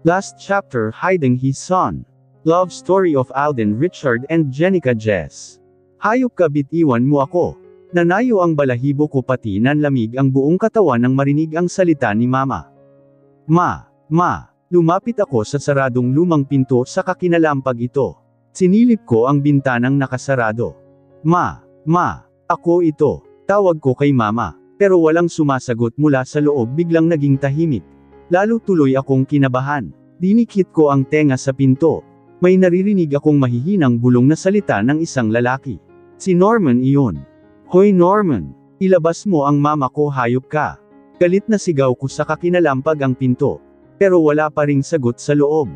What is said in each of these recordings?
Last chapter, Hiding His Son. Love story of Alden Richard and Jenica Jess. Hayop ka, bitiwan mo ako. Nanayo ang balahibo ko, pati nanlamig ang buong katawan nang marinig ang salita ni Mama. Ma. Lumapit ako sa saradong lumang pinto sa kakinalampag ito. Sinilip ko ang bintanang nakasarado. Ma, ako ito. Tawag ko kay Mama. Pero walang sumasagot mula sa loob, biglang naging tahimik. Lalo tuloy akong kinabahan. Dinikit ko ang tenga sa pinto. May naririnig akong mahihinang bulong na salita ng isang lalaki. Si Norman iyon. Hoy Norman, ilabas mo ang mama ko, hayop ka. Galit na sigaw ko sa kakinalampag ang pinto. Pero wala pa ring sagot sa loob.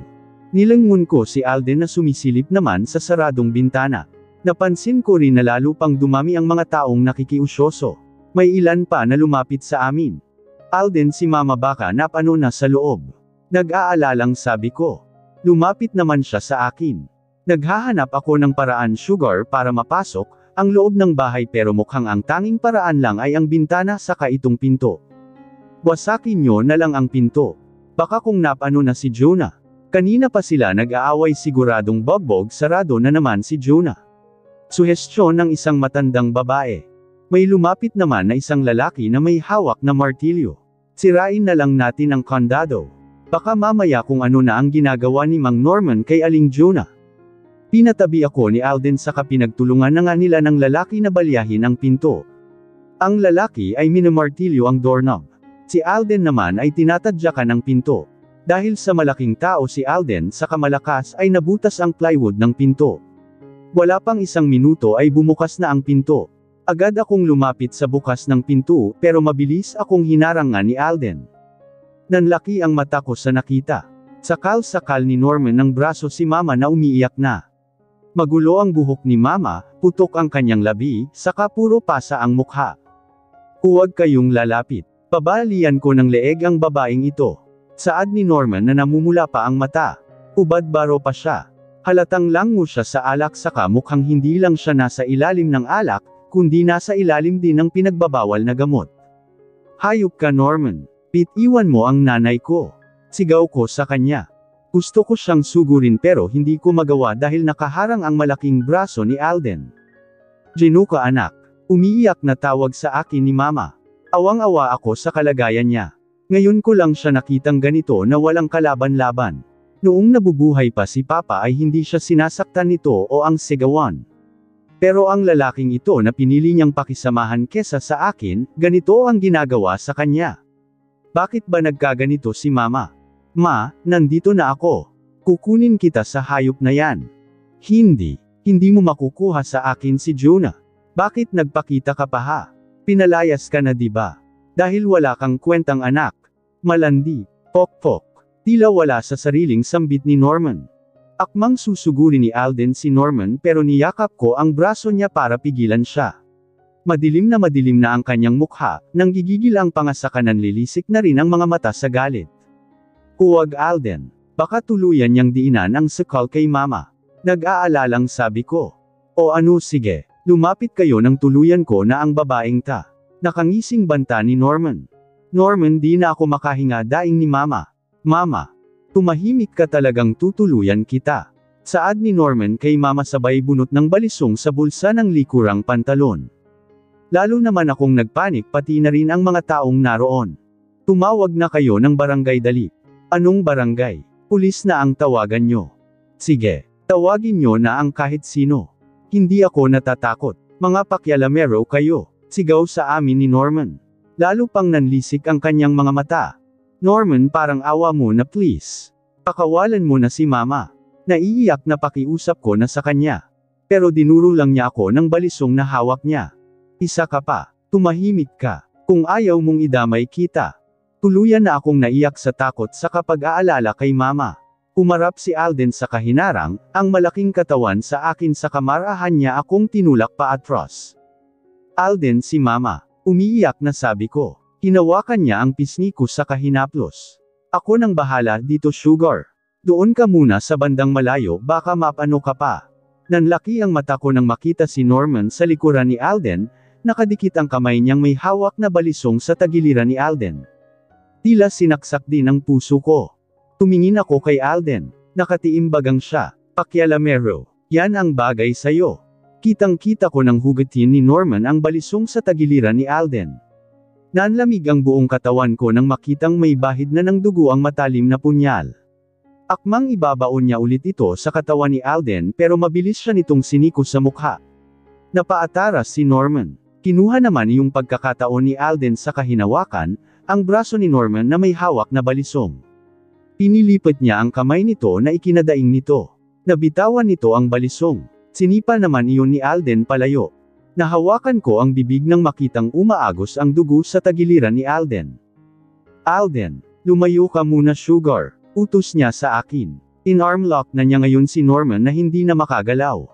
Nilangon ko si Alden na sumisilip naman sa saradong bintana. Napansin ko rin na lalo pang dumami ang mga taong nakikiusyoso. May ilan pa na lumapit sa amin. Alden, si Mama baka napano na sa loob. Nag-aalalang sabi ko. Lumapit naman siya sa akin. Naghahanap ako ng paraan, Sugar, para mapasok ang loob ng bahay, pero mukhang ang tanging paraan lang ay ang bintana saka itong pinto. Wasakin nyo na lang ang pinto. Baka kung napano na si Jonah. Kanina pa sila nag-aaway, siguradong bogbog sarado na naman si Jonah. Suhestyon ng isang matandang babae. May lumapit naman na isang lalaki na may hawak na martilyo. Sirain na lang natin ang kandado. Baka mamaya kung ano na ang ginagawa ni Mang Norman kay Aling Jonah. Pinatabi ako ni Alden, saka pinagtulungan na nga nila ng lalaki na balyahin ang pinto. Ang lalaki ay minamartilyo ang doorknob. Si Alden naman ay tinatadyakan ng pinto. Dahil sa malaking tao si Alden, saka malakas ay nabutas ang plywood ng pinto. Wala pang isang minuto ay bumukas na ang pinto. Agad akong lumapit sa bukas ng pinto, pero mabilis akong hinarangan ni Alden. Nanlaki ang mata ko sa nakita. Sakal-sakal ni Norman ng braso si Mama na umiiyak na. Magulo ang buhok ni Mama, putok ang kanyang labi, saka puro pasa ang mukha. Huwag kayong lalapit. Pabalian ko ng leeg ang babaeng ito. Saad ni Norman na namumula pa ang mata. Ubad-baro pa siya. Halatang lango siya sa alak, saka mukhang hindi lang siya nasa ilalim ng alak, kundi nasa ilalim din ng pinagbabawal na gamot. Hayop ka, Norman. Bitiwan mo ang nanay ko. Sigaw ko sa kanya. Gusto ko siyang sugurin pero hindi ko magawa dahil nakaharang ang malaking braso ni Alden. Jenica, anak. Umiiyak na tawag sa akin ni Mama. Awang-awa ako sa kalagayan niya. Ngayon ko lang siya nakitang ganito na walang kalaban-laban. Noong nabubuhay pa si Papa ay hindi siya sinasaktan nito o ang sigawan. Pero ang lalaking ito na pinili niyang pakisamahan kesa sa akin, ganito ang ginagawa sa kanya. Bakit ba nagkaganito si Mama? Ma, nandito na ako. Kukunin kita sa hayop na yan. Hindi mo makukuha sa akin si Jonah. Bakit nagpakita ka pa ha? Pinalayas ka na, diba? Dahil wala kang kwentang anak. Malandi, pok-pok. Tila wala sa sariling sambit ni Norman. Akmang susugurin ni Alden si Norman, pero niyakap ko ang braso niya para pigilan siya. Madilim na ang kanyang mukha, nang gigigil ang pangasakanan, lilisik na rin ang mga mata sa galit. Huwag, Alden. Baka tuluyan niyang diinan ang sakal kay Mama. Nag-aalalang sabi ko. O ano, sige. Lumapit kayo ng tuluyan ko na ang babaeng ta. Nakangising banta ni Norman. Norman, di na ako makahinga, daing ni Mama. Mama. Tumahimik ka, talagang tutuluyan kita. Saad ni Norman kay Mama, sabay bunot ng balisong sa bulsa ng likurang pantalon. Lalo naman akong nagpanik, pati na rin ang mga taong naroon. Tumawag na kayo ng barangay, dali. Anong barangay? Pulis na ang tawagan nyo. Sige, tawagin nyo na ang kahit sino. Hindi ako natatakot. Mga pakyalamero kayo. Sigaw sa amin ni Norman. Lalo pang nanlisik ang kanyang mga mata. Norman, parang awa mo na, please. Pakawalan mo na si Mama. Naiiyak na pakiusap ko na sa kanya. Pero dinuro lang niya ako ng balisong na hawak niya. Isa ka pa. Tumahimik ka. Kung ayaw mong idamay kita. Tuluyan na akong naiyak sa takot sa kapag-aalala kay Mama. Umarap si Alden sa kahinarang, ang malaking katawan sa akin, sa kamarahan niya akong tinulak pa atras. Alden, si Mama. Umiiyak na sabi ko. Hinawakan niya ang pisngi ko sa kahinaplos. Ako nang bahala dito, Sugar. Doon ka muna sa bandang malayo, baka mapano ka pa. Nanlaki ang mata ko nang makita si Norman sa likuran ni Alden. Nakadikit ang kamay niyang may hawak na balisong sa tagiliran ni Alden. Tila sinaksak din ang puso ko. Tumingin ako kay Alden. Nakatiimbagang siya. Pakialamero. Yan ang bagay sa'yo. Kitang-kita ko nang hugatin ni Norman ang balisong sa tagiliran ni Alden. Nanlamig ang buong katawan ko nang makitang may bahid na ng dugo ang matalim na punyal. Akmang ibabaon niya ulit ito sa katawan ni Alden pero mabilis siya nitong siniko sa mukha. Napaataras si Norman. Kinuha naman yung pagkakataon ni Alden sa kahinawakan, ang braso ni Norman na may hawak na balisong. Pinilipat niya ang kamay nito na ikinadaing nito. Nabitawan nito ang balisong. Sinipa naman iyon ni Alden palayo. Nahawakan ko ang bibig nang makitang umaagos ang dugo sa tagiliran ni Alden. Alden, lumayo ka muna sugar, utos niya sa akin. In-arm lock na niya ngayon si Norman na hindi na makagalaw.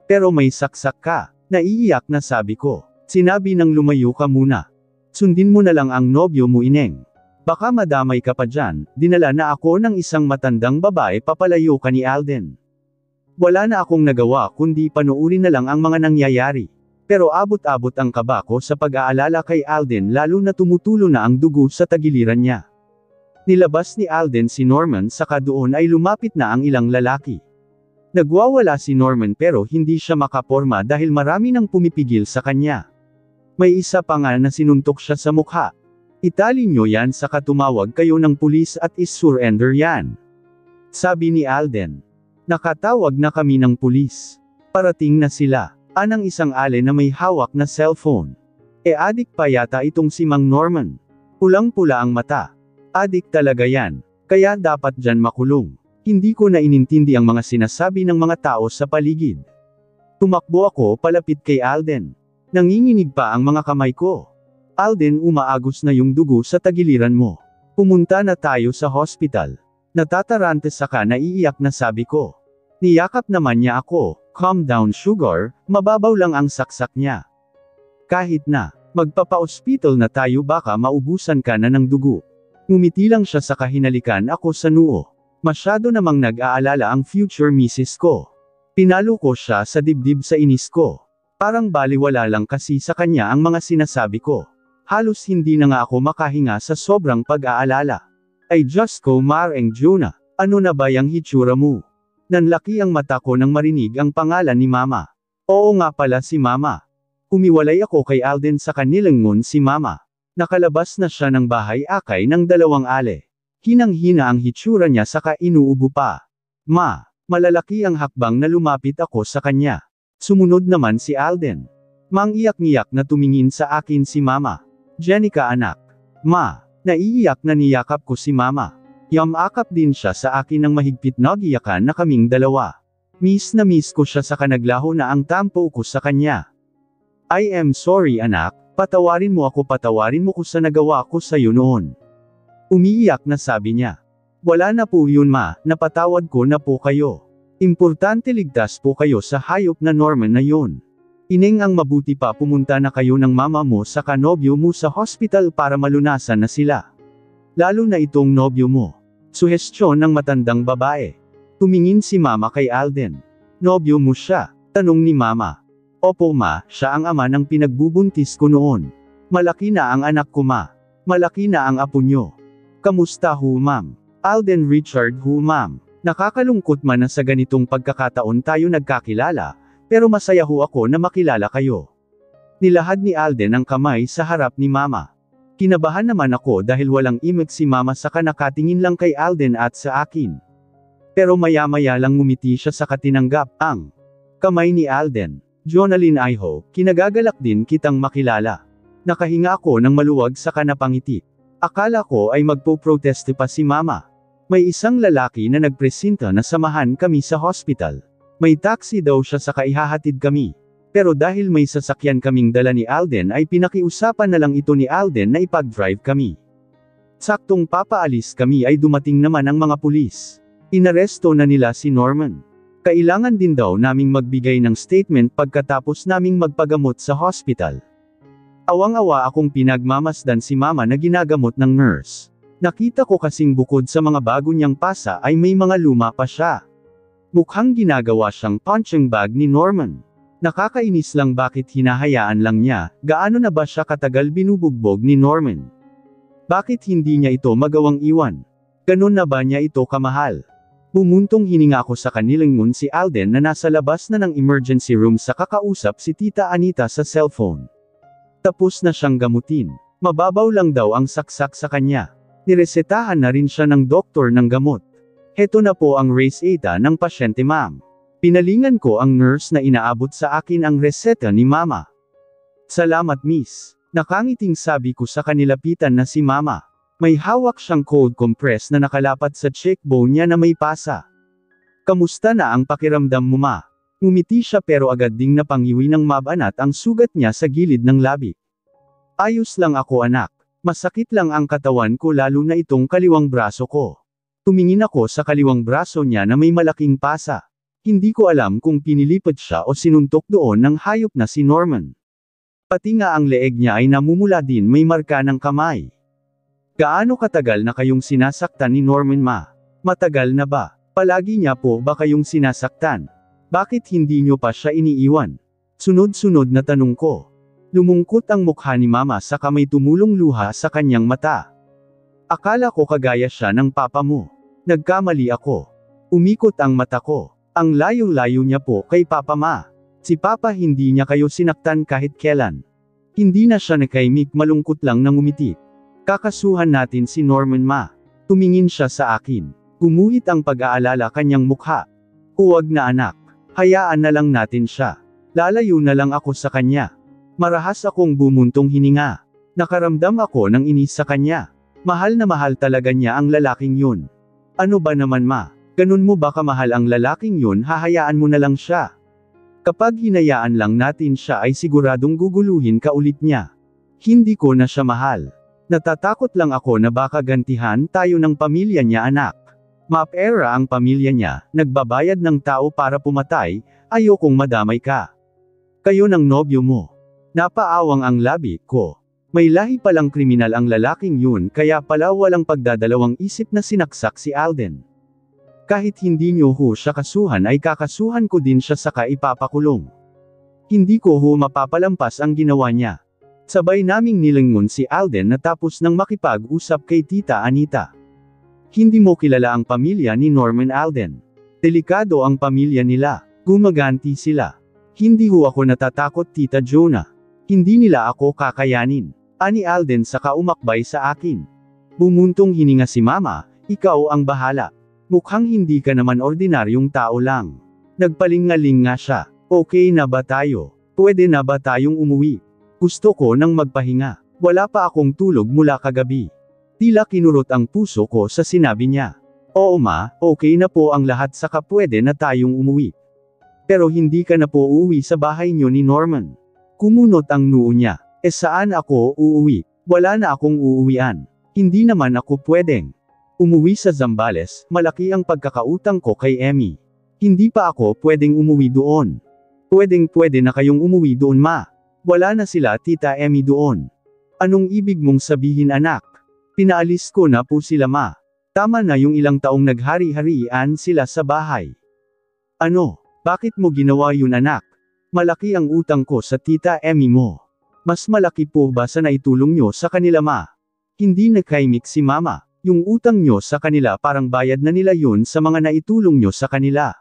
Pero may saksak ka, naiiyak na sabi ko. Sinabi nang lumayo ka muna. Sundin mo na lang ang nobyo mo ineng. Baka madamay ka pa dyan, dinala na ako ng isang matandang babae papalayo ka ni Alden. Wala na akong nagawa kundi panuurin na lang ang mga nangyayari. Pero abot-abot ang kaba ko sa pag-aalala kay Alden lalo na tumutulo na ang dugo sa tagiliran niya. Nilabas ni Alden si Norman saka doon ay lumapit na ang ilang lalaki. Nagwawala si Norman pero hindi siya makaporma dahil marami nang pumipigil sa kanya. May isa pa nga na sinuntok siya sa mukha. Itali nyo yan saka tumawag kayo ng pulis at is-surrender yan. Sabi ni Alden. Nakatawag na kami ng pulis. Parating na sila. Anang isang ale na may hawak na cellphone. Adik pa yata itong si Mang Norman. Pulang-pula ang mata. Adik talaga yan. Kaya dapat dyan makulong. Hindi ko na inintindi ang mga sinasabi ng mga tao sa paligid. Tumakbo ako palapit kay Alden. Nanginginig pa ang mga kamay ko. Alden, umaagos na yung dugo sa tagiliran mo. Pumunta na tayo sa hospital. Natatarante saka naiiyak na sabi ko. Niyakap naman niya ako, calm down sugar, mababaw lang ang saksak niya. Kahit na, magpapa-ospital na tayo baka maubusan ka na ng dugo. Ngumiti lang siya sa kahinalikan ako sa noo. Masyado namang nag-aalala ang future misis ko. Pinalo ko siya sa dibdib sa inis ko. Parang baliwala lang kasi sa kanya ang mga sinasabi ko. Halos hindi na nga ako makahinga sa sobrang pag-aalala. Ay Diyos ko Mareng Juna, ano na ba yang hitsura mo? Nanlaki ang mata ko nang marinig ang pangalan ni Mama. Oo nga pala si Mama. Umiwalay ako kay Alden sa kanilangon si Mama. Nakalabas na siya ng bahay akay ng 2 ale. Hinang-hina ang hitsura niya saka inuubo pa. Ma, malalaki ang hakbang na lumapit ako sa kanya. Sumunod naman si Alden. Mangiyak-ngiyak na tumingin sa akin si Mama. Jenica anak. Ma. Naiiyak na niyakap ko si Mama. Yamakap din siya sa akin ng mahigpit na giyakan na kaming dalawa. Miss na miss ko siya sa kanaglaho na ang tampo ko sa kanya. I am sorry anak, patawarin mo ko sa nagawa ko sa iyo noon. Umiiyak na sabi niya. Wala na po yun ma, napatawad ko na po kayo. Importante ligtas po kayo sa hayop na Norman na yun. Ineng ang mabuti pa pumunta na kayo ng mama mo sa kanobyo mo sa hospital para malunasan na sila. Lalo na itong nobyo mo. Suhestyon ng matandang babae. Tumingin si Mama kay Alden. Nobyo mo siya? Tanong ni Mama. Opo ma, siya ang ama ng pinagbubuntis ko noon. Malaki na ang anak ko ma. Malaki na ang apo nyo. Kamusta ho ma'am? Alden Richard ho ma'am. Nakakalungkot man na sa ganitong pagkakataon tayo nagkakilala. Pero masaya ho ako na makilala kayo. Nilahad ni Alden ang kamay sa harap ni Mama. Kinabahan naman ako dahil walang imik si Mama saka nakatingin lang kay Alden at sa akin. Pero maya-maya lang ngumiti siya saka tinanggap ang kamay ni Alden. Jonalyn Iho, kinagagalak din kitang makilala. Nakahinga ako ng maluwag saka napangiti. Akala ko ay magpo-proteste pa si Mama. May isang lalaki na nagpresenta na samahan kami sa hospital. May taxi daw siya saka ihahatid kami. Pero dahil may sasakyan kaming dala ni Alden ay pinakiusapan na lang ito ni Alden na ipag-drive kami. Saktong papaalis kami ay dumating naman ang mga pulis. Inaresto na nila si Norman. Kailangan din daw naming magbigay ng statement pagkatapos naming magpagamot sa hospital. Awang-awa akong pinagmamasdan si Mama na ginagamot ng nurse. Nakita ko kasing bukod sa mga bago niyang pasa ay may mga luma pa siya. Mukhang ginagawa siyang punching bag ni Norman. Nakakainis lang bakit hinahayaan lang niya, gaano na ba siya katagal binubugbog ni Norman? Bakit hindi niya ito magawang iwan? Ganon na ba niya ito kamahal? Bumuntong hininga ako sa kanilingon si Alden na nasa labas na ng emergency room sa kakausap si Tita Anita sa cellphone. Tapos na siyang gamutin. Mababaw lang daw ang saksak sa kanya. Niresetahan na rin siya ng doktor ng gamot. Heto na po ang race eta ng pasyente ma'am. Pinalingan ko ang nurse na inaabot sa akin ang reseta ni mama. Salamat miss. Nakangiting sabi ko sa kanilapitan na si mama. May hawak siyang cold compress na nakalapat sa cheekbone niya na may pasa. Kamusta na ang pakiramdam mo ma? Ngumiti siya pero agad ding napangiwi ng mabanat ang sugat niya sa gilid ng labi. Ayos lang ako anak. Masakit lang ang katawan ko lalo na itong kaliwang braso ko. Tumingin ako sa kaliwang braso niya na may malaking pasa. Hindi ko alam kung pinilipat siya o sinuntok doon ng hayop na si Norman. Pati nga ang leeg niya ay namumula din may marka ng kamay. Gaano katagal na kayong sinasaktan ni Norman ma? Matagal na ba? Palagi niya po ba kayong sinasaktan? Bakit hindi niyo pa siya iniiwan? Sunod-sunod na tanong ko. Lumungkot ang mukha ni mama saka may tumulong luha sa kanyang mata. Akala ko kagaya siya ng papa mo. Nagkamali ako. Umikot ang mata ko. Ang layo-layo niya po kay papa ma. Si papa hindi niya kayo sinaktan kahit kailan. Hindi na siya nakaimik malungkot lang nang umiti. Kakasuhan natin si Norman ma. Tumingin siya sa akin. Gumuhit ang pag-aalala kanyang mukha. Huwag na anak. Hayaan na lang natin siya. Lalayo na lang ako sa kanya. Marahas akong bumuntong hininga. Nakaramdam ako ng inis sa kanya. Mahal na mahal talaga niya ang lalaking yun. Ano ba naman ma? Ganun mo ba kamahal ang lalaking yun hahayaan mo na lang siya? Kapag hinayaan lang natin siya ay siguradong guguluhin ka ulit niya. Hindi ko na siya mahal. Natatakot lang ako na baka gantihan tayo ng pamilya niya anak. Mapera ang pamilya niya, nagbabayad ng tao para pumatay, ayokong madamay ka. Kayo ng nobyo mo. Napaawang ang labi ko. May lahi palang kriminal ang lalaking yun kaya pala walang pagdadalawang isip na sinaksak si Alden. Kahit hindi niyo ho siya kasuhan ay kakasuhan ko din siya saka ipapakulong. Hindi ko ho mapapalampas ang ginawa niya. Sabay naming nilingon si Alden natapos nang makipag-usap kay Tita Anita. Hindi mo kilala ang pamilya ni Norman Alden. Delikado ang pamilya nila. Gumaganti sila. Hindi ho ako natatakot Tita Jonah. Hindi nila ako kakayanin. Ani Alden saka umakbay sa akin. Bumuntong hininga si mama, ikaw ang bahala. Mukhang hindi ka naman ordinaryong tao lang. Nagpalingaling nga siya. Okay na ba tayo? Pwede na ba tayong umuwi? Gusto ko nang magpahinga. Wala pa akong tulog mula kagabi. Tila kinurot ang puso ko sa sinabi niya. Oo ma, okay na po ang lahat saka pwede na tayong umuwi. Pero hindi ka na po uuwi sa bahay niyo ni Norman. Kumunot ang noo niya. Saan ako uuwi? Wala na akong uuwian. Hindi naman ako pwedeng umuwi sa Zambales, malaki ang pagkakautang ko kay Emmy. Hindi pa ako pwedeng umuwi doon. Pwedeng-pwede na kayong umuwi doon ma. Wala na sila Tita Emmy doon. Anong ibig mong sabihin anak? Pinaalis ko na po sila ma. Tama na yung ilang taong naghari-harian sila sa bahay. Ano? Bakit mo ginawa yun anak? Malaki ang utang ko sa Tita Emmy mo. Mas malaki po ba sa naitulong nyo sa kanila ma? Hindi nakaimik si mama. Yung utang nyo sa kanila parang bayad na nila yun sa mga naitulong nyo sa kanila.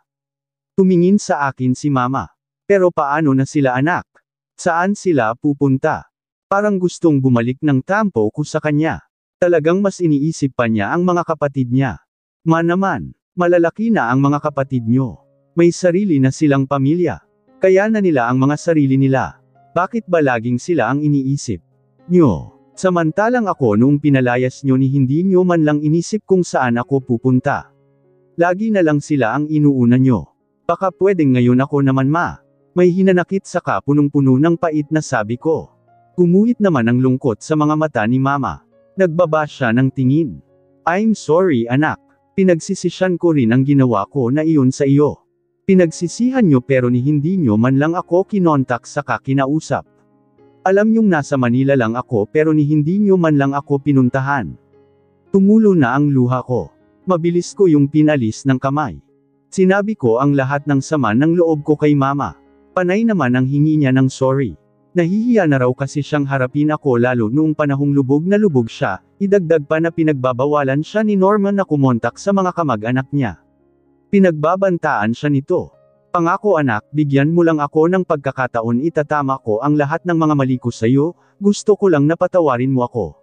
Tumingin sa akin si mama. Pero paano na sila anak? Saan sila pupunta? Parang gustong bumalik ng tampo ko sa kanya. Talagang mas iniisip pa niya ang mga kapatid niya. Naman, malalaki na ang mga kapatid nyo. May sarili na silang pamilya. Kaya na nila ang mga sarili nila. Bakit ba laging sila ang iniisip nyo? Samantalang ako noong pinalayas nyo ni hindi nyo man lang inisip kung saan ako pupunta. Lagi na lang sila ang inuuna nyo. Baka pwedeng ngayon ako naman ma. May hinanakit saka punong-puno ng pait na sabi ko. Gumuhit naman ang lungkot sa mga mata ni mama. Nagbaba siya ng tingin. I'm sorry anak. Pinagsisisyan ko rin ang ginawa ko na iyon sa iyo. Pinagsisihan nyo pero ni hindi nyo man lang ako kinontak saka kinausap. Alam nyong nasa Manila lang ako pero ni hindi nyo man lang ako pinuntahan. Tumulo na ang luha ko. Mabilis ko yung pinalis ng kamay. Sinabi ko ang lahat ng sama ng loob ko kay mama. Panay naman ang hingi niya ng sorry. Nahihiya na raw kasi siyang harapin ako lalo noong panahong lubog na lubog siya, idagdag pa na pinagbabawalan siya ni Norman na kumontak sa mga kamag-anak niya. Pinagbabantaan siya nito. Pangako anak, bigyan mo lang ako ng pagkakataon, itatama ko ang lahat ng mga mali ko sa'yo, gusto ko lang na patawarin mo ako.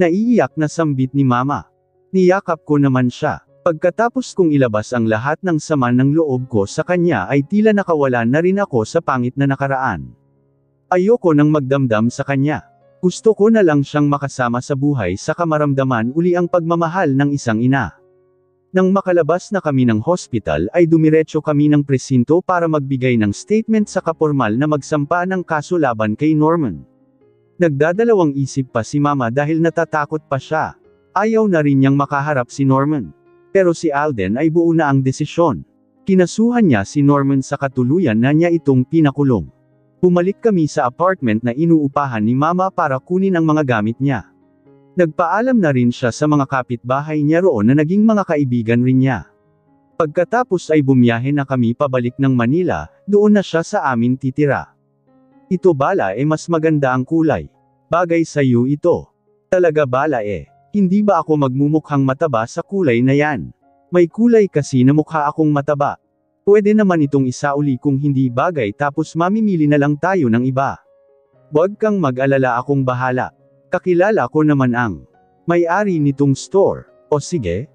Naiiyak na sambit ni mama. Niyakap ko naman siya. Pagkatapos kong ilabas ang lahat ng sama ng loob ko sa kanya ay tila nakawala na rin ako sa pangit na nakaraan. Ayoko nang magdamdam sa kanya. Gusto ko na lang siyang makasama sa buhay sa maramdaman uli ang pagmamahal ng isang ina. Nang makalabas na kami ng hospital ay dumiretso kami ng presinto para magbigay ng statement sa kapormal na magsampa ng kaso laban kay Norman. Nagdadalawang isip pa si mama dahil natatakot pa siya. Ayaw na rin niyang makaharap si Norman. Pero si Alden ay buo na ang desisyon. Kinasuhan niya si Norman sa katuluyan na niya itong pinakulong. Bumalik kami sa apartment na inuupahan ni mama para kunin ang mga gamit niya. Nagpaalam na rin siya sa mga kapitbahay niya roon na naging mga kaibigan rin niya. Pagkatapos ay bumiyahe na kami pabalik ng Manila, doon na siya sa amin titira. Ito bala mas maganda ang kulay. Bagay sa iyo ito. Talaga bala Hindi ba ako magmumukhang mataba sa kulay na yan? May kulay kasi na mukha akong mataba. Pwede naman itong isauli kung hindi bagay tapos mamimili na lang tayo ng iba. Huwag kang mag-alala, akong bahala. Kakilala ko naman ang may-ari nitong store. O sige,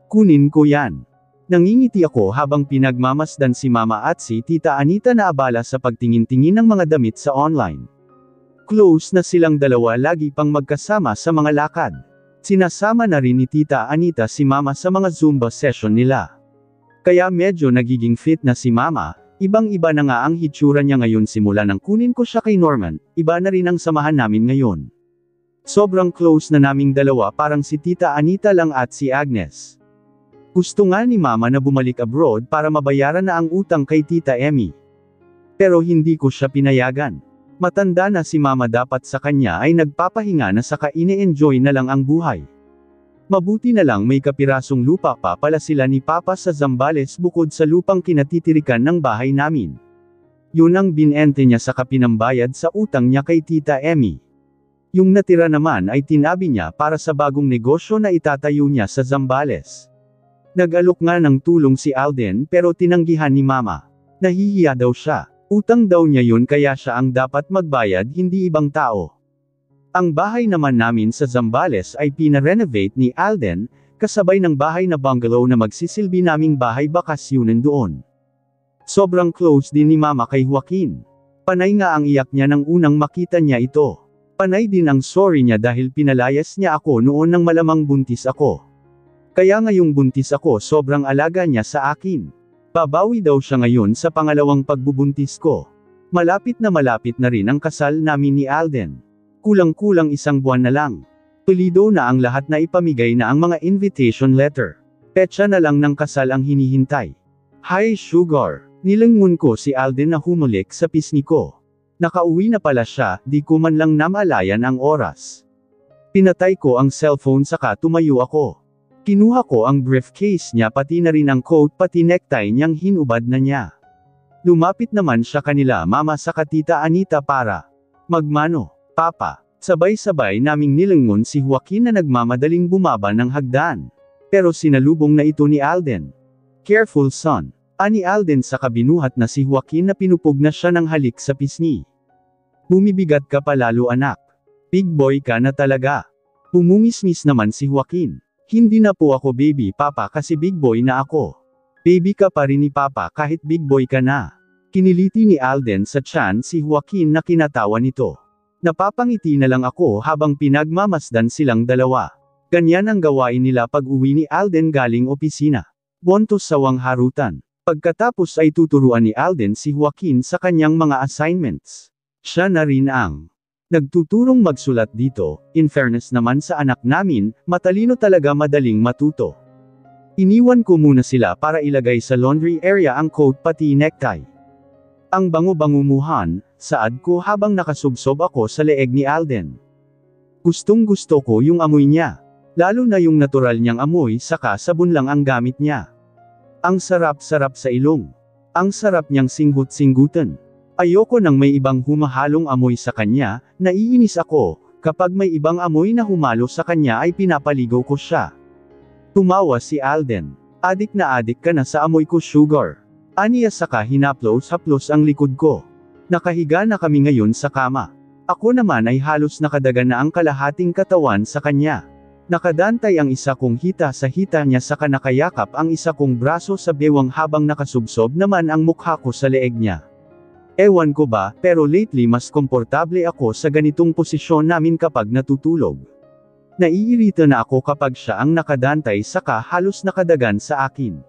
kunin ko yan. Nangingiti ako habang pinagmamasdan si mama at si tita Anita na abala sa pagtingin-tingin ng mga damit sa online. Close na silang dalawa, lagi pang magkasama sa mga lakad. Sinasama na rin ni tita Anita si mama sa mga Zumba session nila. Kaya medyo nagiging fit na si mama, ibang-iba na nga ang hitsura niya ngayon simula nang kunin ko siya kay Norman, iba na rin ang samahan namin ngayon. Sobrang close na naming dalawa, parang si tita Anita lang at si Agnes. Gusto nga ni mama na bumalik abroad para mabayaran na ang utang kay tita Emmy. Pero hindi ko siya pinayagan. Matanda na si mama, dapat sa kanya ay nagpapahinga na saka ine-enjoy na lang ang buhay. Mabuti na lang may kapirasong lupa pa pala sila ni Papa sa Zambales bukod sa lupang kinatitirikan ng bahay namin. Yun ang binente niya sa kapinambayad sa utang niya kay tita Emmy. Yung natira naman ay tinabi niya para sa bagong negosyo na itatayo niya sa Zambales. Nag-alok nga ng tulong si Alden pero tinanggihan ni mama. Nahihiya daw siya. Utang daw niya yun kaya siya ang dapat magbayad, hindi ibang tao. Ang bahay naman namin sa Zambales ay pina-renovate ni Alden, kasabay ng bahay na bungalow na magsisilbi naming bahay bakasyonan doon. Sobrang close din ni mama kay Joaquin. Panay nga ang iyak niya nang unang makita niya ito. Panay din ang sorry niya dahil pinalayas niya ako noon nang malamang buntis ako. Kaya ngayong buntis ako sobrang alaga niya sa akin. Babawi daw siya ngayon sa pangalawang pagbubuntis ko. Malapit na rin ang kasal namin ni Alden. Kulang-kulang 1 buwan na lang. Tulido na ang lahat na ipamigay na ang mga invitation letter. Petsa na lang ng kasal ang hinihintay. Hi sugar, nilangon ko si Alden na humulik sa pisngi ko. Nakauwi na pala siya, di ko man lang namalayan ang oras. Pinatay ko ang cellphone saka tumayo ako. Kinuha ko ang briefcase niya pati na rin ang coat pati necktie niyang hinubad na niya. Lumapit naman siya kanila mama sa tita Anita para magmano. Papa, sabay-sabay naming nilangon si Joaquin na nagmamadaling bumaba ng hagdan. Pero sinalubong na ito ni Alden. Careful son. Ani Alden sa kabinuhat na si Joaquin na pinupog na siya ng halik sa pisngi. Bumibigat ka pa lalo anak. Big boy ka na talaga. Pumungismis naman si Joaquin. Hindi na po ako baby papa kasi big boy na ako. Baby ka pa rin ni papa kahit big boy ka na. Kiniliti ni Alden sa tiyan si Joaquin na kinatawa nito. Napapangiti na lang ako habang pinagmamasdan silang dalawa. Ganyan ang gawain nila pag uwi ni Alden galing opisina. Bontos sawang harutan. Pagkatapos ay tuturuan ni Alden si Joaquin sa kanyang mga assignments. Siya na rin ang nagtuturong magsulat dito. In fairness naman sa anak namin, matalino talaga, madaling matuto. Iniwan ko muna sila para ilagay sa laundry area ang coat pati necktie. Ang bango-bangumuhan, saad ko habang nakasubsob ako sa leeg ni Alden. Gustong-gusto ko yung amoy niya. Lalo na yung natural niyang amoy saka sabon lang ang gamit niya. Ang sarap-sarap sa ilong. Ang sarap niyang singgut-singgutan. Ayoko nang may ibang humahalong amoy sa kanya, naiinis ako, kapag may ibang amoy na humalo sa kanya ay pinapaligaw ko siya. Tumawa si Alden. Adik na adik ka na sa amoy ko, Sugar. Aniya saka hinaplos-haplos ang likod ko. Nakahiga na kami ngayon sa kama. Ako naman ay halos nakadaga na ang kalahating katawan sa kanya. Nakadantay ang isa kong hita sa hita niya saka nakayakap ang isa kong braso sa bewang habang nakasubsob naman ang mukha ko sa leeg niya. Ewan ko ba, pero lately mas komportable ako sa ganitong posisyon namin kapag natutulog. Naiirita na ako kapag siya ang nakadantay saka halos nakadagan sa akin.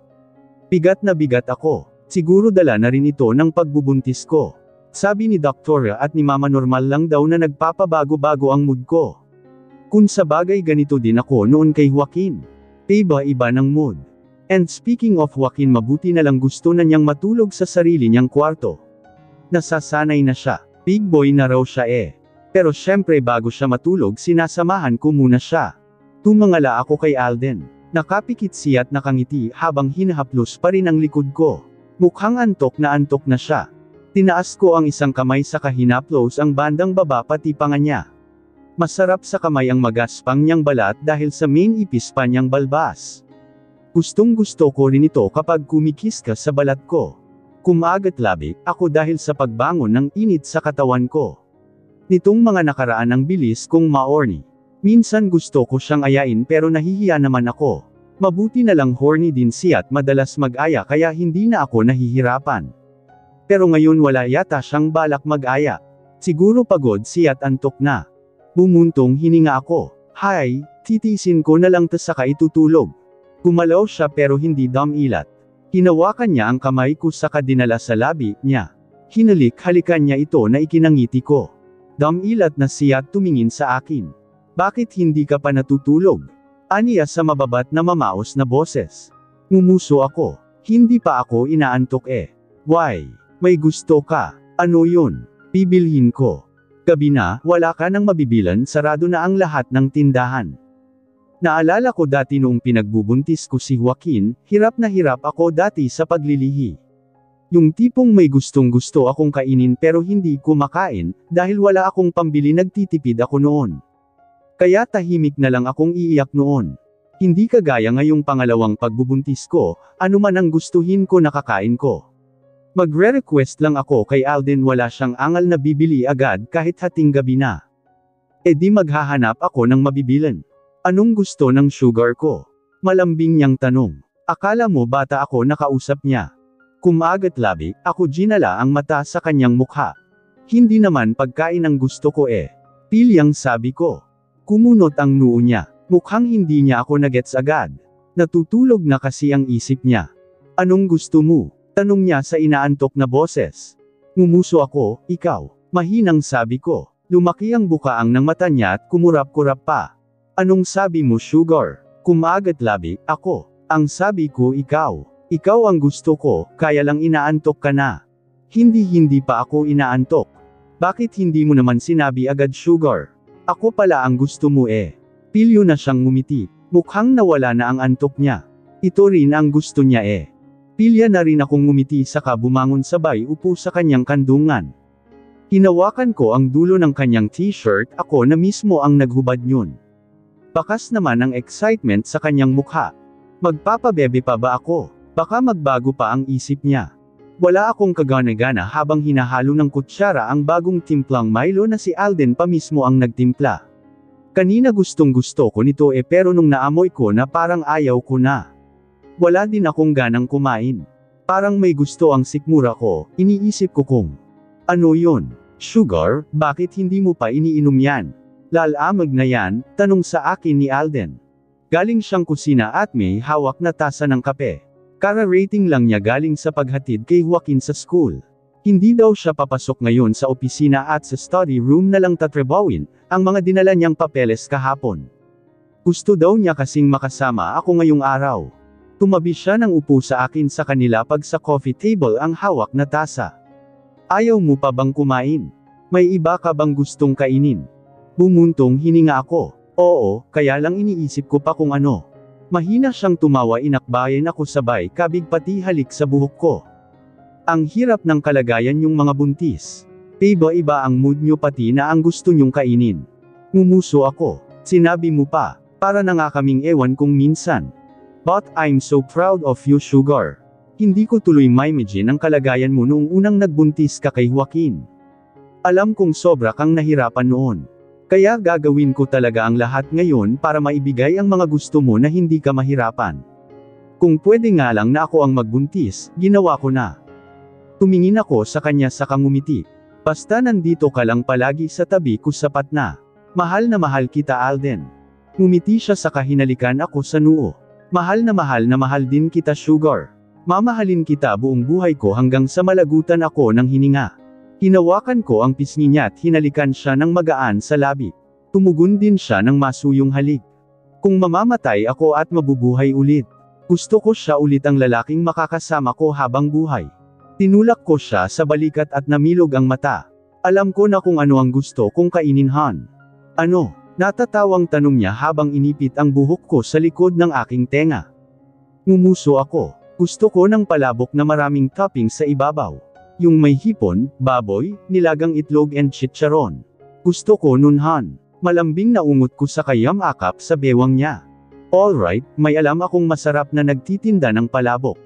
Bigat na bigat ako. Siguro dala na rin ito ng pagbubuntis ko. Sabi ni Doktora at ni Mama normal lang daw na nagpapabago-bago ang mood ko. Kung sa bagay ganito din ako noon kay Joaquin. Iba-iba ng mood. And speaking of Joaquin, mabuti na lang gusto na niyang matulog sa sarili niyang kwarto. Nasasanay na siya. Big boy na raw siya eh. Pero syempre bago siya matulog sinasamahan ko muna siya. Tumangala ako kay Alden. Nakapikit siya at nakangiti habang hinahaplos pa rin ang likod ko. Mukhang antok na siya. Tinaas ko ang isang kamay sa kahinaplos ang bandang baba pati panga niya. Masarap sa kamay ang magaspang niyang balat dahil sa main ipis pa niyang balbas. Gustong gusto ko rin ito kapag kumikis ka sa balat ko. Kumagat labi ako dahil sa pagbangon ng init sa katawan ko. Nitong mga nakaraan ang bilis kong ma-horny. Minsan gusto ko siyang ayain pero nahihiya naman ako. Mabuti na lang horny din siya at madalas mag-aya kaya hindi na ako nahihirapan. Pero ngayon wala yata siyang balak mag-aya. Siguro pagod siya at antok na. Bumuntong hininga ako. Hay, titisin ko na lang tas saka itutulog. Gumalaw siya pero hindi damilat. Hinawakan niya ang kamay ko saka dinala sa labi niya. Hinalik-halikan niya ito na ikinangiti ko. Damilat na siya at tumingin sa akin. Bakit hindi ka pa natutulog? Aniya sa mababat na mamaos na boses. Ngumuso ako. Hindi pa ako inaantok eh. Why? May gusto ka? Ano yun? Bibilhin ko. Gabi na, wala ka nang mabibilan, sarado na ang lahat ng tindahan. Naalala ko dati noong pinagbubuntis ko si Joaquin, hirap na hirap ako dati sa paglilihi. Yung tipong may gustong-gusto akong kainin pero hindi ko makain, dahil wala akong pambili, nagtitipid ako noon. Kaya tahimik na lang akong iiyak noon. Hindi kagaya ngayong pangalawang pagbubuntis ko, anuman ang gustuhin ko nakakain ko. Magre-request lang ako kay Alden, wala siyang angal na bibili agad kahit hating gabi na. E di maghahanap ako ng mabibilan. Anong gusto ng sugar ko? Malambing niyang tanong. Akala mo bata ako, nakausap niya. Kumagat labi, ako ginala ang mata sa kanyang mukha. Hindi naman pagkain ang gusto ko eh. Pilyang sabi ko. Kumunot ang noo niya. Mukhang hindi niya ako nagets agad. Natutulog na kasi ang isip niya. Anong gusto mo? Tanong niya sa inaantok na boses. Ngumuso ako, ikaw. Mahinang sabi ko. Lumaki ang bukaang ng mata niya at kumurap-kurap pa. Anong sabi mo, sugar? Kumagat labi, ako. Ang sabi ko, ikaw. Ikaw ang gusto ko, kaya lang inaantok ka na. Hindi pa ako inaantok. Bakit hindi mo naman sinabi agad, sugar? Ako pala ang gusto mo eh. Pilyo na siyang ngumiti. Mukhang nawala na ang antok niya. Ito rin ang gusto niya eh. Pilya na rin akong ngumiti saka bumangon sabay upo sa kanyang kandungan. Hinawakan ko ang dulo ng kanyang t-shirt, ako na mismo ang naghubad yun. Bakas naman ang excitement sa kanyang mukha. Magpapabebe pa ba ako? Baka magbago pa ang isip niya. Wala akong kagana-gana habang hinahalo ng kutsara ang bagong timplang Milo na si Alden pa mismo ang nagtimpla. Kanina gustong gusto ko nito eh pero nung naamoy ko na parang ayaw ko na. Wala din akong ganang kumain. Parang may gusto ang sikmura ko, iniisip ko kung ano yun? Sugar, bakit hindi mo pa iniinom yan? Lalamag na yan, tanong sa akin ni Alden. Galing siyang kusina at may hawak na tasa ng kape. Kara-rating lang niya galing sa paghatid kay Joaquin sa school. Hindi daw siya papasok ngayon sa opisina at sa study room na lang tatrabawin ang mga dinala niyang papeles kahapon. Gusto daw niya kasing makasama ako ngayong araw. Tumabi siya ng upo sa akin sa kanila pag sa coffee table ang hawak na tasa. Ayaw mo pa bang kumain? May iba ka bang gustong kainin? Bumuntong hininga ako. Oo, kaya lang iniisip ko pa kung ano. Mahina siyang tumawa, inakbayan ako sabay kabig pati halik sa buhok ko. Ang hirap ng kalagayan yung mga buntis. Iba-iba ang mood nyo pati na ang gusto nyong kainin. Ngumuso ako. Sinabi mo pa, para na nga kaming ewan kung minsan. But I'm so proud of you, Sugar. Hindi ko tuloy ma-imagine ang kalagayan mo noong unang nagbuntis ka kay Joaquin. Alam kong sobra kang nahirapan noon. Kaya gagawin ko talaga ang lahat ngayon para maibigay ang mga gusto mo na hindi ka mahirapan. Kung pwede nga lang na ako ang magbuntis, ginawa ko na. Tumingin ako sa kanya sa ngumiti. Basta nandito ka lang palagi sa tabi ko sapat na. Mahal na mahal kita, Alden. Ngumiti siya sa hinalikan ako sa noo. Mahal na mahal din kita, Sugar. Mamahalin kita buong buhay ko hanggang sa malagutan ako ng hininga. Hinawakan ko ang pisngi niya at hinalikan siya ng magaan sa labi. Tumugon din siya ng masuyong halik. Kung mamamatay ako at mabubuhay ulit, gusto ko siya ulit ang lalaking makakasama ko habang buhay. Tinulak ko siya sa balikat at namilog ang mata. Alam ko na kung ano ang gusto kong kainin, Han. Ano? Natatawang tanong niya habang inipit ang buhok ko sa likod ng aking tenga. Ngumuso ako. Gusto ko ng palabok na maraming toppings sa ibabaw. Yung may hipon, baboy, nilagang itlog and chicharon. Gusto ko nun, Han. Malambing na ungot ko sa kayam akap sa bewang niya. Alright, may alam akong masarap na nagtitinda ng palabok.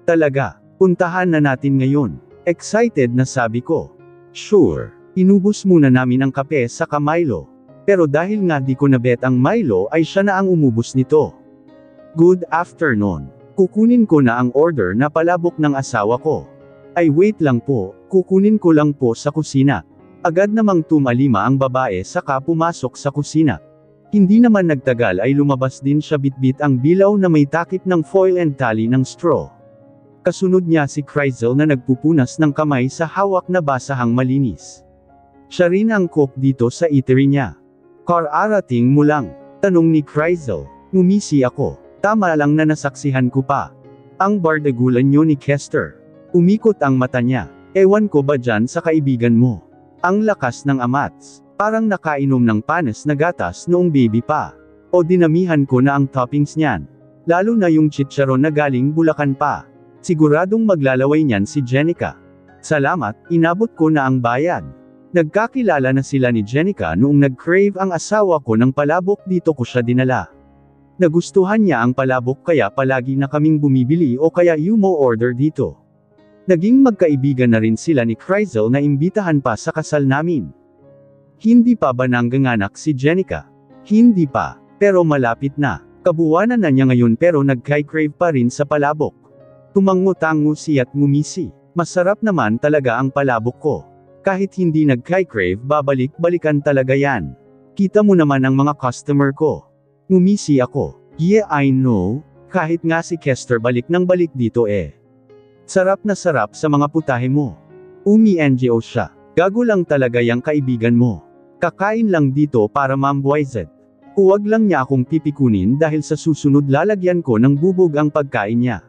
Talaga, puntahan na natin ngayon. Excited na sabi ko. Sure. Inubos muna namin ang kape sa Milo. Pero dahil nga di ko nabet ang Milo ay siya na ang umubos nito. Good afternoon. Kukunin ko na ang order na palabok ng asawa ko. Ay wait lang po, kukunin ko lang po sa kusina. Agad namang tumalima ang babae saka pumasok sa kusina. Hindi naman nagtagal ay lumabas din siya bitbit ang bilaw na may takip ng foil and tali ng straw. Kasunod niya si Chrysel na nagpupunas ng kamay sa hawak na basahang malinis. Siya rin ang cook dito sa eatery niya. Kararating mo lang? Tanong ni Chrysel. Ngumisi ako. Tama lang na nasaksihan ko pa. Ang bardagulan niyo ni Kester. Umikot ang mata niya. Ewan ko ba dyan sa kaibigan mo? Ang lakas ng amats. Parang nakainom ng panis na gatas noong baby pa. O dinamihan ko na ang toppings niyan. Lalo na yung chicharon na galing Bulacan pa. Siguradong maglalaway niyan si Jenica. Salamat, inabot ko na ang bayad. Nagkakilala na sila ni Jenica noong nag-crave ang asawa ko ng palabok dito ko siya dinala. Nagustuhan niya ang palabok kaya palagi na kaming bumibili o kaya mo order dito. Naging magkaibigan na rin sila ni Chrysel na imbitahan pa sa kasal namin. Hindi pa ba nangganganak si Jenica? Hindi pa, pero malapit na. Kabuwanan na niya ngayon pero nagkai-crave pa rin sa palabok. Tumango-tango siya at ngumisi. Masarap naman talaga ang palabok ko. Kahit hindi nagkai-crave babalik-balikan talaga yan. Kita mo naman ang mga customer ko. Ngumisi ako. Yeah, I know. Kahit nga si Kester balik ng balik dito eh. Sarap na sarap sa mga putahe mo. Umi-NGO siya. Gago lang talaga yung kaibigan mo. Kakain lang dito para mambuwizet. Huwag lang niya akong pipikunin dahil sa susunod lalagyan ko ng bubog ang pagkain niya.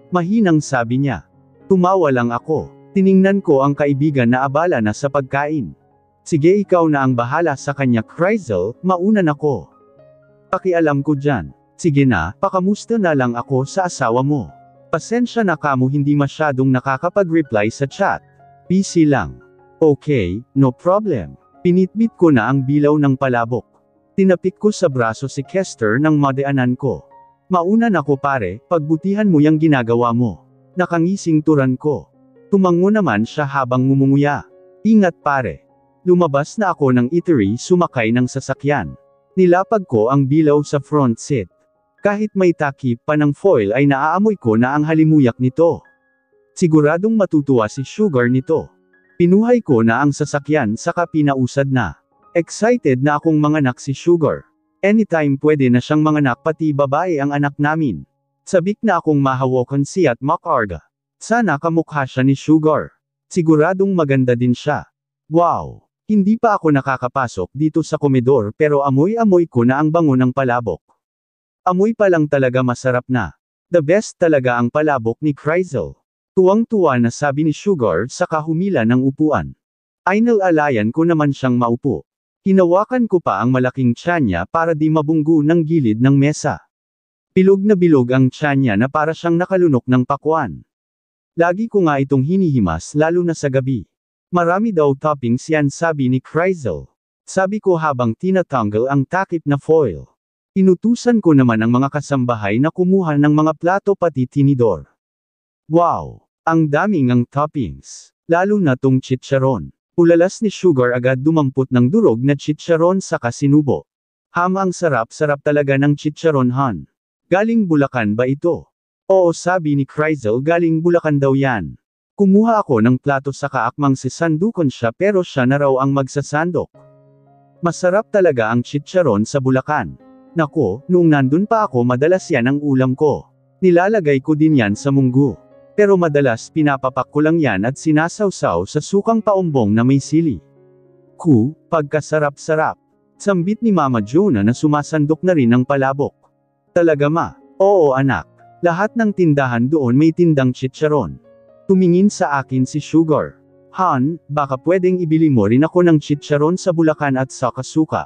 Mahinang sabi niya. Tumawa lang ako. Tiningnan ko ang kaibigan na abala na sa pagkain. Sige, ikaw na ang bahala sa kanya, Chrysel, mauna na ko. Pakialam ko dyan. Sige na, pakamusta na lang ako sa asawa mo. Pasensya na kamo hindi masyadong nakakapag-reply sa chat. Busy lang. Okay, no problem. Pinitbit ko na ang bilaw ng palabok. Tinapik ko sa braso si Kester ng madaanan ko. Mauna na ko pare, pagbutihan mo yung ginagawa mo. Nakangising turan ko. Tumango naman siya habang ngumunguya. Ingat pare. Lumabas na ako ng eatery sumakay ng sasakyan. Nilapag ko ang bilaw sa front seat. Kahit may takip pa ng foil ay naaamoy ko na ang halimuyak nito. Siguradong matutuwa si Sugar nito. Pinuhay ko na ang sasakyan saka pinausad na. Excited na akong manganak si Sugar. Anytime pwede na siyang manganak pati babae ang anak namin. Sabik na akong mahawakan siya at makarga. Sana kamukha siya ni Sugar. Siguradong maganda din siya. Wow! Hindi pa ako nakakapasok dito sa komedor pero amoy-amoy ko na ang bango ng palabok. Amoy pa lang talaga masarap na. The best talaga ang palabok ni Chrysel. Tuwang-tuwa na sabi ni Sugar saka humila ng upuan. Inalalayan ko naman siyang maupo. Hinawakan ko pa ang malaking tiyan niya para di mabunggo ng gilid ng mesa. Bilog na bilog ang tiyan niya na para siyang nakalunok ng pakwan. Lagi ko nga itong hinihimas lalo na sa gabi. Marami daw toppings yan sabi ni Crizel. Sabi ko habang tinatanggal ang takip na foil. Inutusan ko naman ang mga kasambahay na kumuha ng mga plato pati tinidor. Wow! Ang daming ang toppings. Lalo na tong chicharon. Ulalas ni Sugar agad dumampot ng durog na chicharon sa kasinubo. Ang sarap-sarap talaga ng chicharon Han. Galing Bulacan ba ito? Oo sabi ni Crizel galing Bulacan daw yan. Kumuha ako ng plato sa kaakmang sisandukon siya pero siya na raw ang magsasandok. Masarap talaga ang chicharon sa Bulacan. Nako, noong nandun pa ako madalas yan ang ulam ko. Nilalagay ko din yan sa munggo. Pero madalas pinapapak ko lang yan at sinasawsaw sa sukang paumbong na may sili. Pagkasarap-sarap. Sambit ni Mama Jonah na sumasandok na rin ng palabok. Talaga ma? Oo anak. Lahat ng tindahan doon may tindang chicharon. Tumingin sa akin si Sugar. Han, baka pwedeng ibili mo rin ako ng chicharon sa Bulacan at saka suka.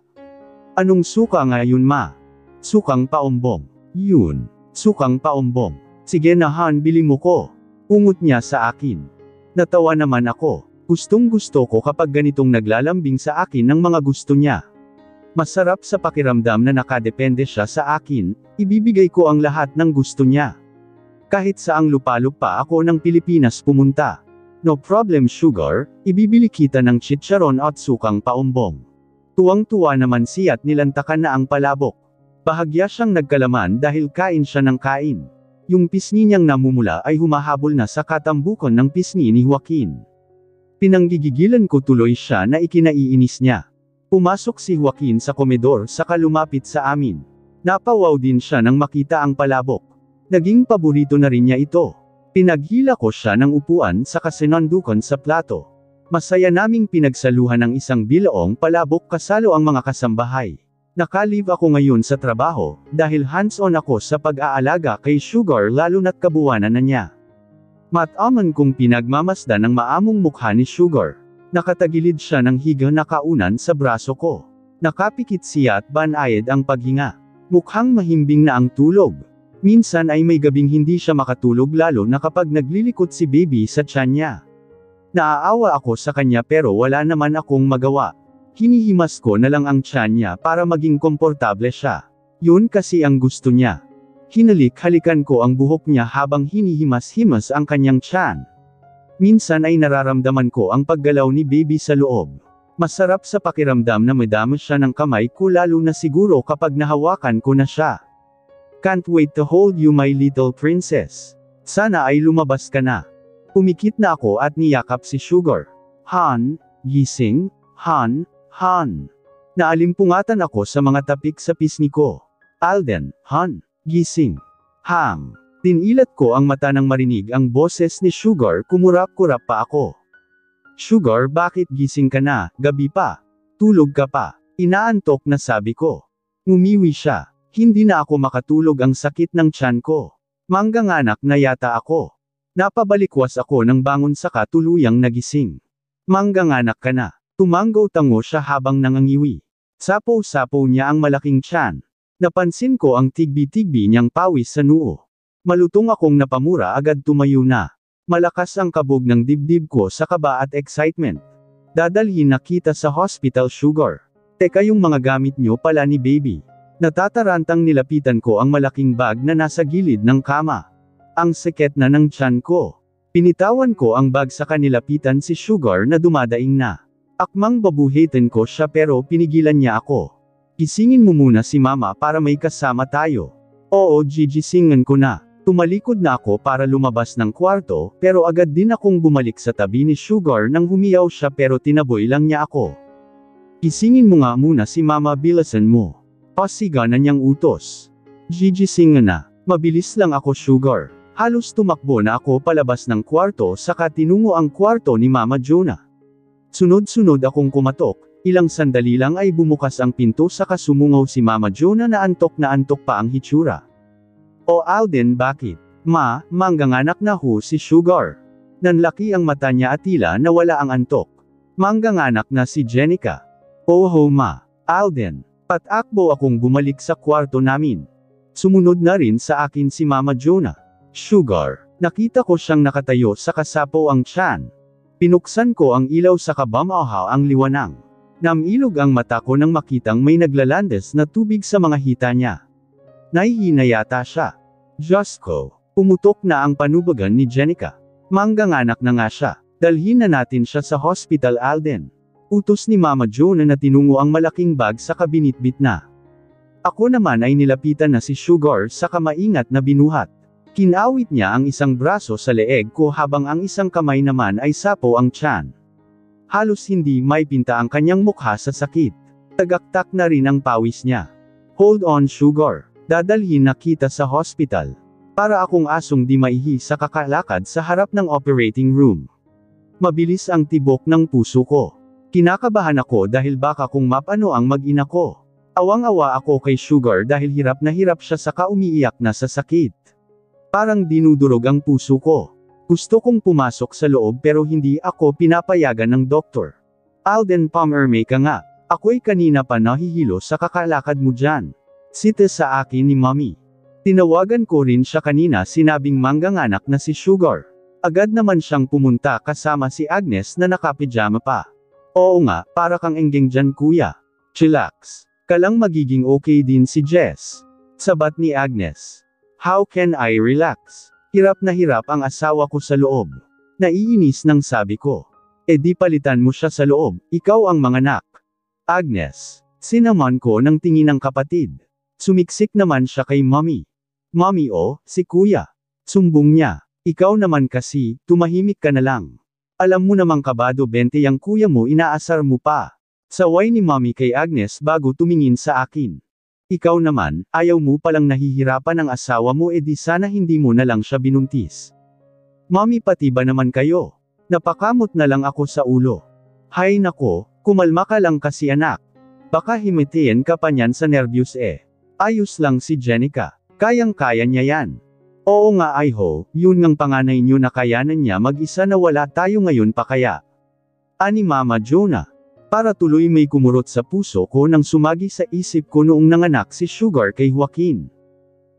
Anong suka nga yun ma? Sukang paumbong. Yun, sukang paumbong. Sige na Han, bili mo ko. Ungot niya sa akin. Natawa naman ako. Gustong gusto ko kapag ganitong naglalambing sa akin ng mga gusto niya. Masarap sa pakiramdam na nakadepende siya sa akin, ibibigay ko ang lahat ng gusto niya. Kahit saang lupalop pa ako ng Pilipinas pumunta. No problem Sugar, ibibili kita ng chicharon at sukang paumbong. Tuwang-tuwa naman siya at nilantakan na ang palabok. Bahagya siyang nagkalaman dahil kain siya ng kain. Yung pisngi niyang namumula ay humahabol na sa katambukan ng pisngi ni Joaquin. Pinanggigigilan ko tuloy siya na ikinaiinis niya. Pumasok si Joaquin sa komedor saka lumapit sa amin. Napawaw din siya nang makita ang palabok. Naging paborito na rin niya ito. Pinaghila ko siya ng upuan saka sinandukan sa plato. Masaya naming pinagsaluhan ng isang bilaong palabok kasalo ang mga kasambahay. Nakalive ako ngayon sa trabaho, dahil hands-on ako sa pag-aalaga kay Sugar lalo na't kabuwanan na niya. Mataman kong pinagmamasdan ang maamong mukha ni Sugar. Nakatagilid siya ng higa na kaunan sa braso ko. Nakapikit siya at banayad ang paghinga. Mukhang mahimbing na ang tulog. Minsan ay may gabing hindi siya makatulog lalo na kapag naglilikot si baby sa tiyan niya. Naaawa ako sa kanya pero wala naman akong magawa. Hinihimas ko na lang ang tiyan niya para maging komportable siya. Yun kasi ang gusto niya. Hinalik-halikan ko ang buhok niya habang hinihimas-himas ang kanyang tiyan. Minsan ay nararamdaman ko ang paggalaw ni baby sa loob. Masarap sa pakiramdam na madama siya ng kamay ko lalo na siguro kapag nahawakan ko na siya. Can't wait to hold you my little princess. Sana ay lumabas ka na. Pumikit na ako at niyakap si Sugar. Han, gising, Han, Han. Naalimpungatan ako sa mga tapik sa pisngi ko. Alden, Han, gising. Hang. Tinilat ko ang mata nang marinig ang boses ni Sugar, kumurap-kurap pa ako. Sugar, bakit gising ka na, gabi pa? Tulog ka pa. Inaantok na sabi ko. Ngumiwi siya. Hindi na ako makatulog ang sakit ng tiyan ko. Mangganganak na yata ako. Napabalikwas ako nang bangon saka tuluyang nagising. Mangganganak ka na. Tumanggaw-tango siya habang nangangiwi. Sapaw-sapaw niya ang malaking tiyan. Napansin ko ang tigbi-tigbi niyang pawis sa noo. Malutong akong napamura agad tumayo na. Malakas ang kabog ng dibdib ko sa kaba at excitement. Dadalhin na kita sa hospital Sugar. Teka yung mga gamit niyo pala ni baby. Natatarantang nilapitan ko ang malaking bag na nasa gilid ng kama. Ang sakit na ng tiyan ko. Pinitawan ko ang bag sa kanilapitan si Sugar na dumadaing na. Akmang babuhitin ko siya pero pinigilan niya ako. Gisingin mo muna si mama para may kasama tayo. Oo gigisingan ko na. Tumalikod na ako para lumabas ng kwarto, pero agad din akong bumalik sa tabi ni Sugar nang humiyaw siya pero tinaboy lang niya ako. Gisingin mo nga muna si mama, bilasan mo. Pasiga na niyang utos. Gigisingan na. Mabilis lang ako Sugar. Halos tumakbo na ako palabas ng kwarto saka tinungo ang kwarto ni Mama Jonah. Sunod-sunod akong kumatok, ilang sandali lang ay bumukas ang pinto saka sumungaw si Mama Jonah na antok pa ang hitsura. O Alden, bakit? Ma, mangganganak na ho si Sugar. Nanlaki ang mata niya at tila nawala ang antok. Mangganganak na si Jenica. Oho ma. Alden. Patakbo akong bumalik sa kwarto namin. Sumunod na rin sa akin si Mama Jonah. Sugar, Nakita ko siyang nakatayo sa kasapo ang tiyan. Pinuksan ko ang ilaw sa kabamahaw ang liwanag. Namilog ang mata ko nang makitang may naglalandes na tubig sa mga hita niya. Nahihina yata siya. Diyos ko, pumutok na ang panubagan ni Jenica. Mangganganak na nga siya. Dalhin na natin siya sa hospital, Alden. Utos ni Mama Jonah na tinungo ang malaking bag sa kabinitbit na. Ako naman ay nilapitan na si Sugar sa kamaingat na binuhat. Kinawit niya ang isang braso sa leeg ko habang ang isang kamay naman ay sapo ang tiyan. Halos hindi may pinta ang kanyang mukha sa sakit. Tagaktak na rin ang pawis niya. Hold on, Sugar. Dadalhin na kita sa hospital. Para akong asong di maihi sa kakalakad sa harap ng operating room. Mabilis ang tibok ng puso ko. Kinakabahan ako dahil baka kung mapano ang mag-ina ko. Awang-awa ako kay Sugar dahil hirap na hirap siya saka umiiyak na sa sakit. Parang dinudurog ang puso ko. Gusto kong pumasok sa loob pero hindi ako pinapayagan ng doktor. Alden, pumirme ka nga. Ako'y kanina pa nahihilo sa kakalakad mo dyan. Sita sa akin ni Mommy. Tinawagan ko rin siya kanina, sinabing mangganganak na si Sugar. Agad naman siyang pumunta kasama si Agnes na nakapijama pa. Oo nga, para kang enggeng dyan kuya. Chillax. Kalang magiging okay din si Jess. Sabat ni Agnes. How can I relax? Hirap na hirap ang asawa ko sa loob. Naiinis nang sabi ko. E di palitan mo siya sa loob, ikaw ang manganak. Agnes. Sinaman ko ng tingin ng kapatid. Sumiksik naman siya kay Mommy. Mommy si kuya. Sumbong niya. Ikaw naman kasi, tumahimik ka na lang. Alam mo namang kabado 20 ang kuya mo, inaasar mo pa. Saway ni Mommy kay Agnes bago tumingin sa akin. Ikaw naman, ayaw mo palang nahihirapan ang asawa mo, edi sana hindi mo na lang siya binuntis. Mommy, pati ba naman kayo? Napakamot na lang ako sa ulo. Hay nako, kumalma ka lang kasi anak. Baka himitian ka pa niyan sa nervyos Ayos lang si Jenica. Kayang-kaya niya yan. Oo nga, yun ngang panganay niyo na kayanan niya mag-isa na wala tayo ngayon pa kaya. Ani Mama Jonah. Para tuloy may kumurot sa puso ko nang sumagi sa isip ko noong nanganak si Sugar kay Joaquin.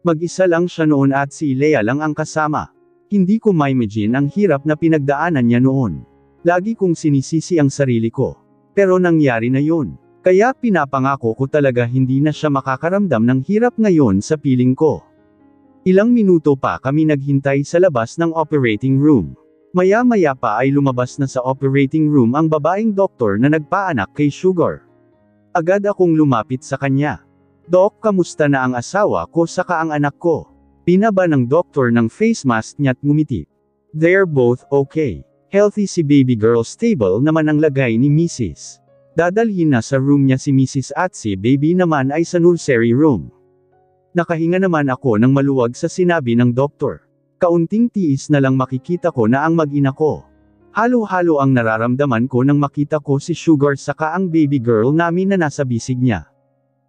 Mag-isa lang siya noon at si Leia lang ang kasama. Hindi ko ma-imagine ang hirap na pinagdaanan niya noon. Lagi kong sinisisi ang sarili ko. Pero nangyari na yun. Kaya pinapangako ko talaga hindi na siya makakaramdam ng hirap ngayon sa piling ko. Ilang minuto pa kami naghintay sa labas ng operating room. Maya-maya pa ay lumabas na sa operating room ang babaeng doktor na nagpaanak kay Sugar. Agad akong lumapit sa kanya. Dok, kamusta na ang asawa ko saka ang anak ko? Pinaba ng doktor ng face mask niya't ngumiti. They're both okay. Healthy si baby girl, stable naman ang lagay ni Mrs. Dadalhin na sa room niya si Mrs. at si baby naman ay sa nursery room. Nakahinga naman ako ng maluwag sa sinabi ng doktor. Kaunting tiis na lang makikita ko na ang mag-ina ko. Halo-halo ang nararamdaman ko nang makita ko si Sugar saka ang baby girl namin na nasa bisig niya.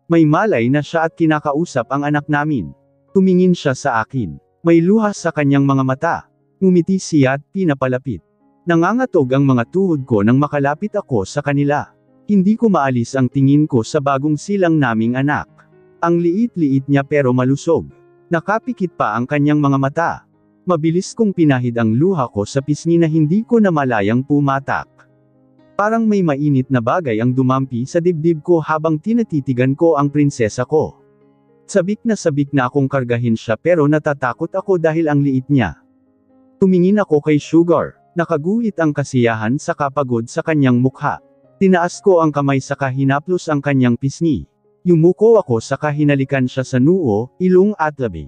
May malay na siya at kinakausap ang anak namin. Tumingin siya sa akin. May luha sa kanyang mga mata. Ngumiti siya at pinapalapit. Nangangatog ang mga tuhod ko nang makalapit ako sa kanila. Hindi ko maalis ang tingin ko sa bagong silang naming anak. Ang liit-liit niya pero malusog. Nakapikit pa ang kanyang mga mata. Mabilis kong pinahid ang luha ko sa pisngi na hindi ko na malayang pumatak. Parang may mainit na bagay ang dumampi sa dibdib ko habang tinatitigan ko ang prinsesa ko. Sabik na akong kargahin siya pero natatakot ako dahil ang liit niya. Tumingin ako kay Sugar. Nakaguhit ang kasiyahan sa kapagod sa kanyang mukha. Tinaas ko ang kamay saka hinaplos ang kanyang pisngi. Yumuko ako saka hinalikan siya sa noo, ilong at labi.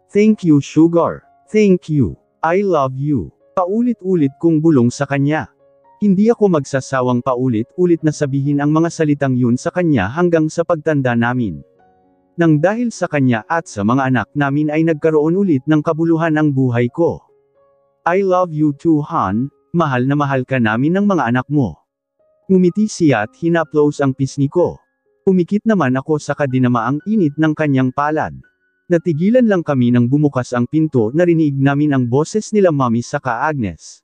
Thank you, Sugar. Thank you. I love you. Paulit-ulit kong bulong sa kanya. Hindi ako magsasawang paulit-ulit na sabihin ang mga salitang yun sa kanya hanggang sa pagtanda namin. Nang dahil sa kanya at sa mga anak namin ay nagkaroon ulit ng kabuluhan ang buhay ko. I love you too, hon. Mahal na mahal ka namin ng mga anak mo. Ngumiti siya at hinaplos ang pisngi ko. Umikit naman ako sa kadinamaang init ng kanyang palad. Natigilan lang kami nang bumukas ang pinto, narinig namin ang boses nila Mommy saka Agnes.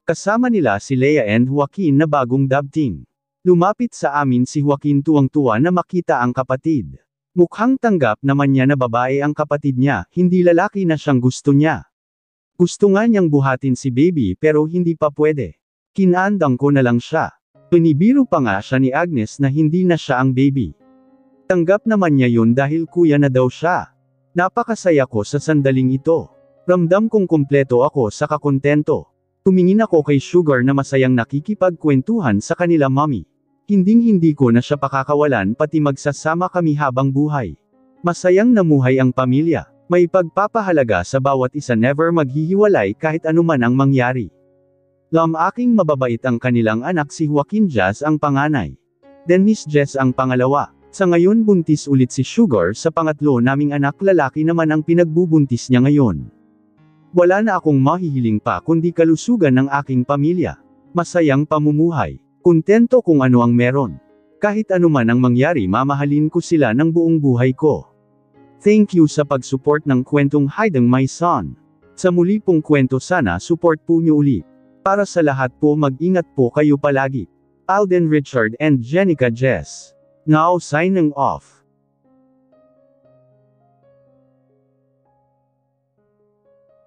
Kasama nila si Leia and Joaquin na bagong dabting. Lumapit sa amin si Joaquin tuwang-tuwa na makita ang kapatid. Mukhang tanggap naman niya na babae ang kapatid niya, hindi lalaki na siyang gusto niya. Gusto nga niyang buhatin si baby pero hindi pa pwede. Kinandang ko na lang siya. Pinibiro pa nga siya ni Agnes na hindi na siya ang baby. Tanggap naman niya yun dahil kuya na daw siya. Napakasaya ko sa sandaling ito. Ramdam kong kumpleto ako sa kakontento. Tumingin ako kay Sugar na masayang nakikipagkwentuhan sa kanila mommy. Hinding-hindi ko na siya pakakawalan pati magsasama kami habang buhay. Masayang namuhay ang pamilya. May pagpapahalaga sa bawat isa, never maghihiwalay kahit anuman ang mangyari. Aking mababait ang kanilang anak, si Joaquin Jazz ang panganay. Dennis Jess ang pangalawa. Sa ngayon buntis ulit si Sugar sa pangatlo naming anak, lalaki naman ang pinagbubuntis niya ngayon. Wala na akong mahihiling pa kundi kalusugan ng aking pamilya. Masayang pamumuhay. Kontento kung ano ang meron. Kahit anuman ang mangyari, mamahalin ko sila ng buong buhay ko. Thank you sa pag-support ng kwentong Hiding My Son. Sa muli pong kwento, sana support po niyo ulit. Para sa lahat po, mag-ingat po kayo palagi. Alden Richard and Jenica Jess. Now signing off.